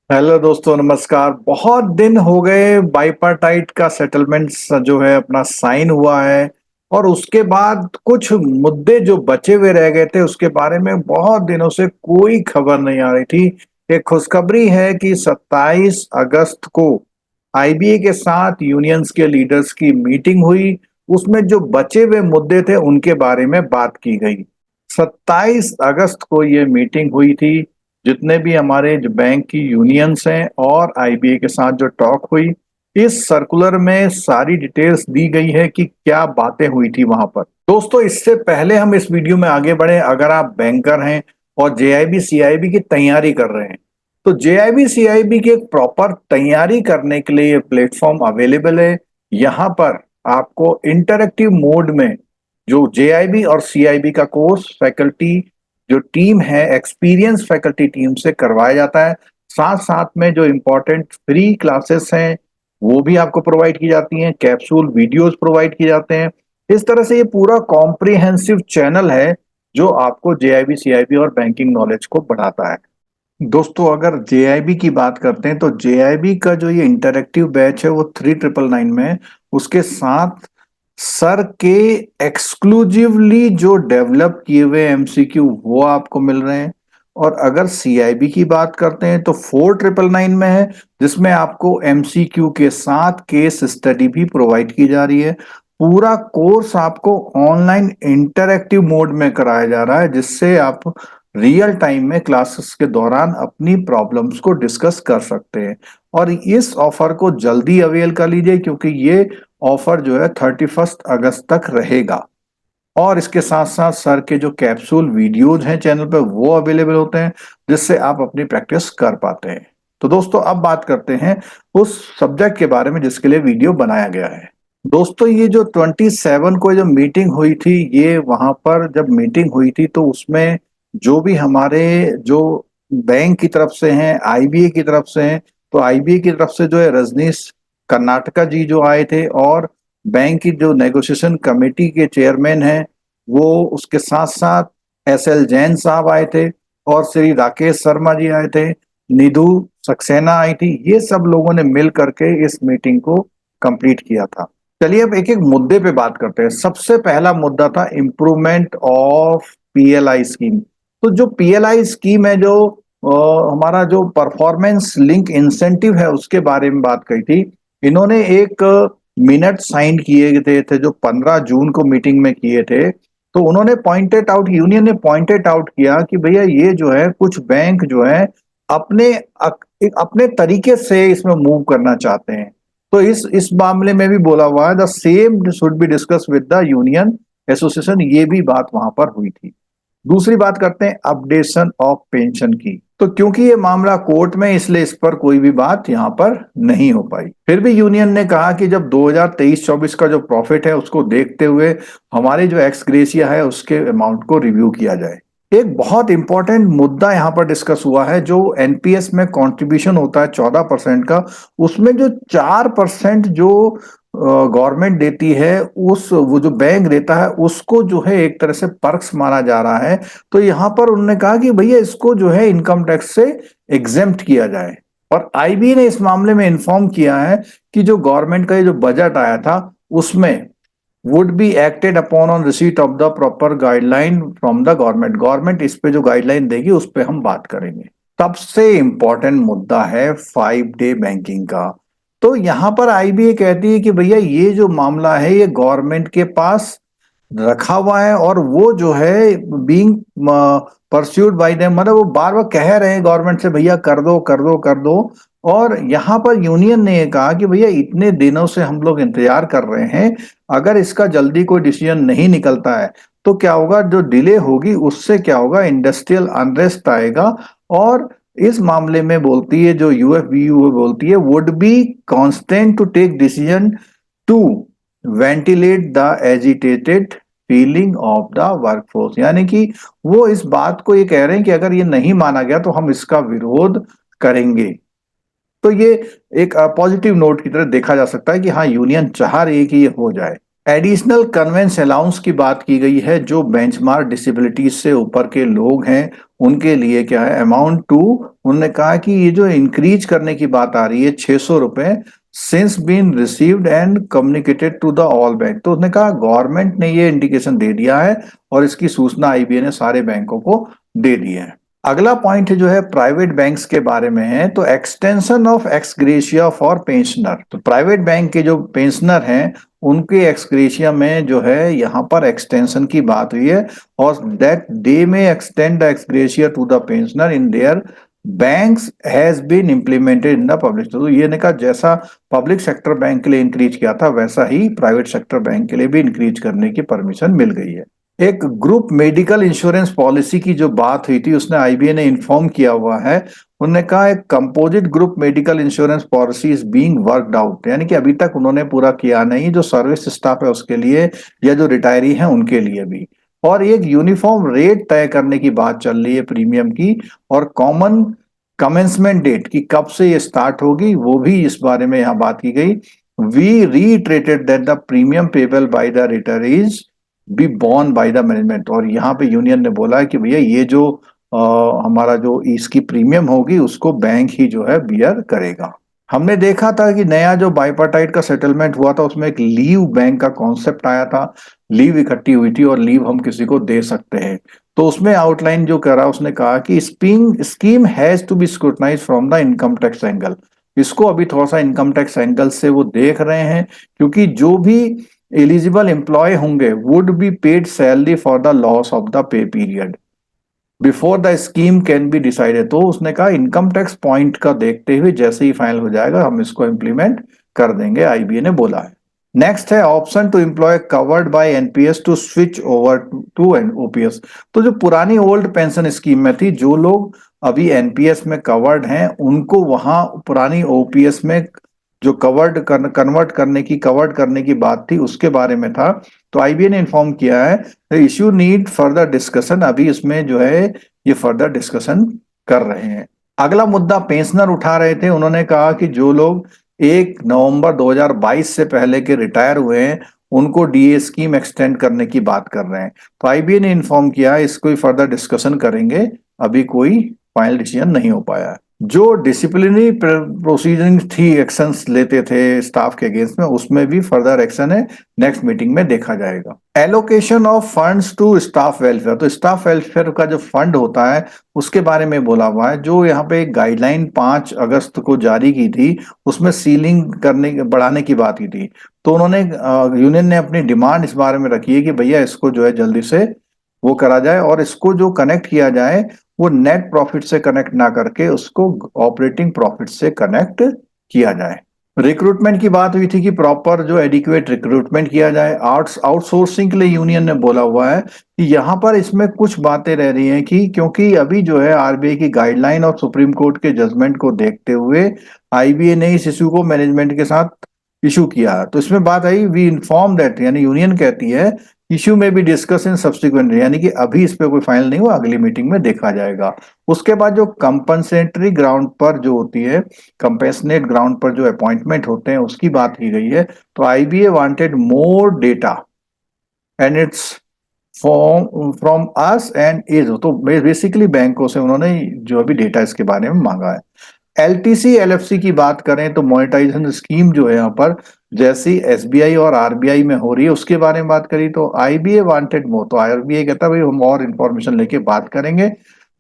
Hello दोस्तों, नमस्कार। बहुत दिन हो गए, बाइपार्टाइट का सेटलमेंट जो है अपना साइन हुआ है। और उसके बाद कुछ मुद्दे जो बचे हुए रह गए थे उसके बारे में बहुत दिनों से कोई खबर नहीं आ रही थी। एक खुशखबरी है कि 27 अगस्त को आईबीए के साथ यूनियंस के लीडर्स की मीटिंग हुई। उसमें जो बचे हुए मुद्दे थे उनके बारे में बात की गई। 27 अगस्त को ये मीटिंग हुई थी। जितने भी हमारे जो बैंक की यूनियंस हैं और आईबीए के साथ जो टॉक हुई, इस सर्कुलर में सारी डिटेल्स दी गई है कि क्या बातें हुई थी वहां पर। दोस्तों, इससे पहले हम इस वीडियो में आगे बढ़े, अगर आप बैंकर हैं और जेआईबी सीआईबी की तैयारी कर रहे हैं तो जेआईबी सीआईबी की एक प्रॉपर तैयारी करने के लिए ये प्लेटफॉर्म अवेलेबल है। यहाँ पर आपको इंटरेक्टिव मोड में जो जेआईबी और सीआईबी का कोर्स फैकल्टी जो टीम है, एक्सपीरियंस फैकल्टी टीम से करवाया जाता है। साथ साथ में जो इम्पोर्टेंट फ्री क्लासेस हैं वो भी आपको प्रोवाइड की जाती हैं, कैप्सूल वीडियोस प्रोवाइड किए जाते हैं। इस तरह से ये पूरा कॉम्प्रिहेंसिव चैनल है जो आपको जेआईबी सीआईबी और बैंकिंग नॉलेज को बढ़ाता है। दोस्तों, अगर जेआईबी की बात करते हैं तो जेआईबी का जो ये इंटरेक्टिव बैच है वो 3999 में है। उसके साथ सर के एक्सक्लूसिवली जो डेवलप किए हुए एमसीक्यू वो आपको मिल रहे हैं। और अगर सीआईबी की बात करते हैं तो 4999 में है, जिसमें आपको एमसीक्यू के साथ केस स्टडी भी प्रोवाइड की जा रही है। पूरा कोर्स आपको ऑनलाइन इंटरेक्टिव मोड में कराया जा रहा है, जिससे आप रियल टाइम में क्लासेस के दौरान अपनी प्रॉब्लम्स को डिस्कस कर सकते हैं। और इस ऑफर को जल्दी अवेल कर लीजिए, क्योंकि ये ऑफर जो है 31 अगस्त तक रहेगा। और इसके साथ साथ सर के जो कैप्सूल वीडियोज हैं चैनल पर वो अवेलेबल होते हैं, जिससे आप अपनी प्रैक्टिस कर पाते हैं। तो दोस्तों, अब बात करते हैं उस सब्जेक्ट के बारे में जिसके लिए वीडियो बनाया गया है। दोस्तों, ये जो 27 को जो मीटिंग हुई थी, ये वहां पर जब मीटिंग हुई थी तो उसमें जो भी हमारे जो बैंक की तरफ से हैं, आईबीए की तरफ से हैं, तो आईबीए की तरफ से जो है रजनीश कर्नाटका जी जो आए थे, और बैंक की जो नेगोशिएशन कमेटी के चेयरमैन हैं वो, उसके साथ साथ एसएल जैन साहब आए थे, और श्री राकेश शर्मा जी आए थे, निधु सक्सेना आई थी। ये सब लोगों ने मिल करके इस मीटिंग को कंप्लीट किया था। चलिए अब एक एक मुद्दे पे बात करते हैं। सबसे पहला मुद्दा था इम्प्रूवमेंट ऑफ पीएलआई स्कीम। तो जो पीएलआई स्कीम है, जो हमारा जो परफॉर्मेंस लिंक इंसेंटिव है, उसके बारे में बात कही थी। इन्होंने एक मिनट साइन किए गए थे जो 15 जून को मीटिंग में किए थे। तो उन्होंने पॉइंटेड आउट, यूनियन ने पॉइंटेड आउट किया कि भैया ये जो है कुछ बैंक जो है अपने अपने तरीके से इसमें मूव करना चाहते हैं। तो इस मामले में भी बोला हुआ है the same should be discuss with the union association. ये भी बात वहां पर हुई थी। दूसरी बात करते हैं अपडेशन ऑफ पेंशन की। तो क्योंकि ये मामला कोर्ट में, इसलिए इस पर कोई भी बात यहाँ पर नहीं हो पाई। फिर भी यूनियन ने कहा कि जब 2023-24 का जो प्रॉफिट है उसको देखते हुए हमारे जो एक्स ग्रेशिया है उसके अमाउंट को रिव्यू किया जाए। एक बहुत इंपॉर्टेंट मुद्दा यहाँ पर डिस्कस हुआ है, जो एनपीएस में कंट्रीब्यूशन होता है 14% का, उसमें जो 4% जो गवर्नमेंट देती है, उस वो जो बैंक देता है उसको जो है एक तरह से पर्क्स माना जा रहा है। तो यहाँ पर उन्होंने कहा कि भैया इसको जो है इनकम टैक्स से एग्जेम्प्ट किया जाए। और आईबी ने इस मामले में इन्फॉर्म किया है कि जो गवर्नमेंट का ये जो बजट आया था उसमें would be acted upon on receipt of the proper guideline from the government. Government इस पे जो गाइडलाइन देगी उस पे हम बात करेंगे। सबसे इंपॉर्टेंट मुद्दा है 5 डे बैंकिंग का। तो यहां पर आईबीए कहती है कि भैया ये जो मामला है ये गवर्नमेंट के पास रखा हुआ है, और वो जो है बीइंग परस्यूड बाय देम, मतलब वो बार बार कह रहे हैं गवर्नमेंट से भैया कर दो कर दो कर दो। और यहाँ पर यूनियन ने ये कहा कि भैया इतने दिनों से हम लोग इंतजार कर रहे हैं, अगर इसका जल्दी कोई डिसीजन नहीं निकलता है तो क्या होगा, जो डिले होगी उससे क्या होगा, इंडस्ट्रियल अनरेस्ट आएगा। और इस मामले में बोलती है जो यूएफबीयू बोलती है, would be constant to take decision to ventilate the agitated feeling of the workforce. यानी कि वो इस बात को ये कह रहे हैं कि अगर ये नहीं माना गया तो हम इसका विरोध करेंगे। तो ये एक पॉजिटिव नोट की तरह देखा जा सकता है कि हाँ, यूनियन चाह रही है कि ये हो जाए। एडिशनल कन्वेंस अलाउंस की बात की गई है। जो बेंचमार्क डिसेबिलिटीज से ऊपर के लोग हैं उनके लिए क्या है अमाउंट टू, उन्होंने कहा कि ये जो इंक्रीज करने की बात आ रही है 600 रुपए, since been received and communicated to the all bank. तो उसने कहा गवर्नमेंट ने ये इंडिकेशन दे दिया है और इसकी सूचना आईबीए ने सारे बैंकों को दे दी है। अगला पॉइंट जो है प्राइवेट बैंक्स के बारे में है, तो extension of x gratia for pensioner. तो प्राइवेट बैंक के जो पेंशनर हैं उनके एक्स ग्रेशिया में जो है यहाँ पर एक्सटेंशन की बात हुई है, और that they may extend the ex gratia to the pensioner in their banks has been implemented in the public. तो ये ने कहा जैसा पब्लिक सेक्टर बैंक के लिए इंक्रीज किया था वैसा ही प्राइवेट सेक्टर बैंक के लिए भी इंक्रीज करने की परमिशन मिल गई है। एक ग्रुप मेडिकल इंश्योरेंस पॉलिसी की जो बात हुई थी उसने आईबीए ने इन्फॉर्म किया हुआ है। उन्होंने कहा एक composite group medical insurance policy is being worked out, यानी कि अभी तक उन्होंने पूरा किया नहीं, जो सर्विस स्टाफ है उसके लिए या जो रिटायरी है उनके लिए भी। और एक यूनिफॉर्म रेट तय करने की बात चल रही है प्रीमियम की, और कॉमन कमेंसमेंट डेट की कब से ये स्टार्ट होगी वो भी इस बारे में यहाँ बात की गई। We reiterated that the premium payable by the retirees be borne by the management. और यहाँ पे यूनियन ने बोला है कि भैया ये जो हमारा जो इसकी प्रीमियम होगी उसको बैंक ही जो है बियर करेगा। हमने देखा था कि नया जो बाइपार्टाइट का सेटलमेंट हुआ था उसमें एक लीव बैंक का कॉन्सेप्ट आया था, लीव इकट्ठी हुई थी और लीव हम किसी को दे सकते हैं। तो उसमें आउटलाइन जो करा उसने कहा कि scheme has to be scrutinize from the income tax angle. इसको अभी थोड़ा सा इनकम टैक्स एंगल से वो देख रहे हैं, क्योंकि जो भी एलिजिबल एम्प्लॉय होंगे would be paid salary for the loss of the pay period before the scheme can be decided. तो उसने कहा इनकम टैक्स पॉइंट का देखते हुए जैसे ही फाइनल हो जाएगा हम इसको इम्प्लीमेंट कर देंगे, आईबीए ने बोला है। नेक्स्ट है option to employ covered by NPS to switch over to an OPS. तो जो पुरानी ओल्ड पेंशन स्कीम में थी, जो लोग अभी एनपीएस में कवर्ड हैं उनको वहां पुरानी ओपीएस में जो कवर्ड करने की बात थी उसके बारे में था। तो आईबीए ने इन्फॉर्म किया है इश्यू नीड फर्दर डिस्कशन, अभी इसमें जो है ये फर्दर डिस्कशन कर रहे हैं। अगला मुद्दा पेंशनर उठा रहे थे, उन्होंने कहा कि जो लोग 1 नवंबर 2022 से पहले के रिटायर हुए हैं उनको डीए स्कीम एक्सटेंड करने की बात कर रहे हैं। तो आईबीए ने इन्फॉर्म किया इसको फर्दर डिस्कशन करेंगे, अभी कोई फाइनल डिसीजन नहीं हो पाया है। जो डिसिप्लिनरी प्रोसीजरिंग थी, एक्शंस लेते थे स्टाफ के अगेंस्ट में, उसमें भी फर्दर एक्शन है नेक्स्ट मीटिंग में देखा जाएगा। Allocation of funds to staff welfare. तो स्टाफ वेलफेयर का जो फंड होता है उसके बारे में बोला हुआ है। जो यहाँ पे एक गाइडलाइन 5 अगस्त को जारी की थी उसमें सीलिंग करने बढ़ाने की बात की थी। तो उन्होंने यूनियन ने अपनी डिमांड इस बारे में रखी है कि भैया इसको जो है जल्दी से वो करा जाए और इसको जो कनेक्ट किया जाए वो नेट प्रॉफिट से कनेक्ट ना करके उसको ऑपरेटिंग प्रॉफिट से कनेक्ट किया जाए। रिक्रूटमेंट की बात हुई थी कि प्रॉपर जो एडिक्वेट रिक्रूटमेंट किया जाए। आउटसोर्सिंग के लिए यूनियन ने बोला हुआ है कि यहाँ पर इसमें कुछ बातें रह रही हैं कि क्योंकि अभी जो है आरबीआई की गाइडलाइन और सुप्रीम कोर्ट के जजमेंट को देखते हुए आईबीए ने इस इशू को मैनेजमेंट के साथ इशू किया। तो इसमें बात आई वी इन्फॉर्म दैट, यानी यूनियन कहती है इश्यू में भी डिस्कस इन सब्सिक्वेंट, यानी कि अभी इस पे कोई फाइनल नहीं हुआ, अगली मीटिंग में देखा जाएगा। उसके बाद जो कंपनसेटरी ग्राउंड पर जो होती है, कंपेंसनेट ग्राउंड पर जो अपॉइंटमेंट होते हैं उसकी बात की गई है। तो IBA wanted more data and it's from us and is. तो बेसिकली बैंकों से उन्होंने जो अभी डेटा इसके बारे में मांगा है। एलटीसी एलएफसी की बात करें तो मोनेटाइजेशन स्कीम जो है यहाँ पर जैसी एसबीआई और आरबीआई में हो रही है उसके बारे में बात करी तो आईबीए वांटेड मोर। तो आरबीआई कहता है भाई हम और इंफॉर्मेशन लेके बात करेंगे।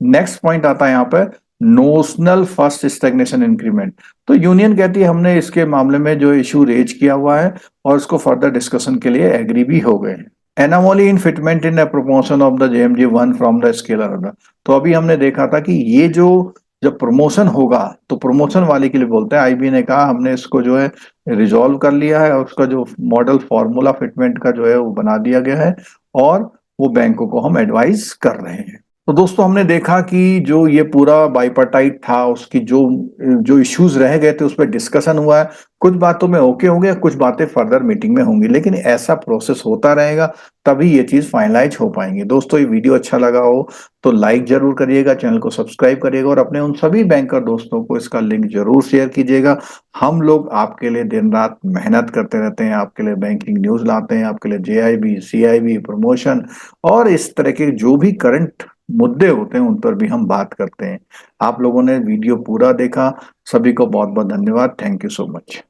नेक्स्ट पॉइंट आता है यहाँ पर नोशनल फर्स्ट स्टैग्नेशन इंक्रीमेंट। तो यूनियन कहती है हमने इसके मामले में जो इशू रेज किया हुआ है और इसको फर्दर डिस्कशन के लिए एग्री भी हो गए हैं। Anomaly in fitment in promotion of the JMG 1 from the scalar order. तो अभी हमने देखा था कि ये जो जब प्रमोशन होगा तो प्रमोशन वाले के लिए बोलते हैं, आईबी ने कहा हमने इसको जो है रिजॉल्व कर लिया है और उसका जो मॉडल फॉर्मूला फिटमेंट का जो है वो बना दिया गया है और वो बैंकों को हम एडवाइस कर रहे हैं। तो दोस्तों हमने देखा कि जो ये पूरा बाइपार्टाइट था उसकी जो जो इश्यूज रह गए थे उस पर डिस्कशन हुआ है। कुछ बातों में ओके होंगे, कुछ बातें फर्दर मीटिंग में होंगी, लेकिन ऐसा प्रोसेस होता रहेगा तभी ये चीज फाइनलाइज हो पाएंगे। दोस्तों ये वीडियो अच्छा लगा हो तो लाइक जरूर करिएगा, चैनल को सब्सक्राइब करिएगा और अपने उन सभी बैंकर दोस्तों को इसका लिंक जरूर शेयर कीजिएगा। हम लोग आपके लिए दिन रात मेहनत करते रहते हैं, आपके लिए बैंकिंग न्यूज लाते हैं, आपके लिए जेआईबी, सीआईबी, प्रमोशन और इस तरह के जो भी करंट मुद्दे होते हैं उन पर भी हम बात करते हैं। आप लोगों ने वीडियो पूरा देखा, सभी को बहुत-बहुत धन्यवाद। Thank you so much.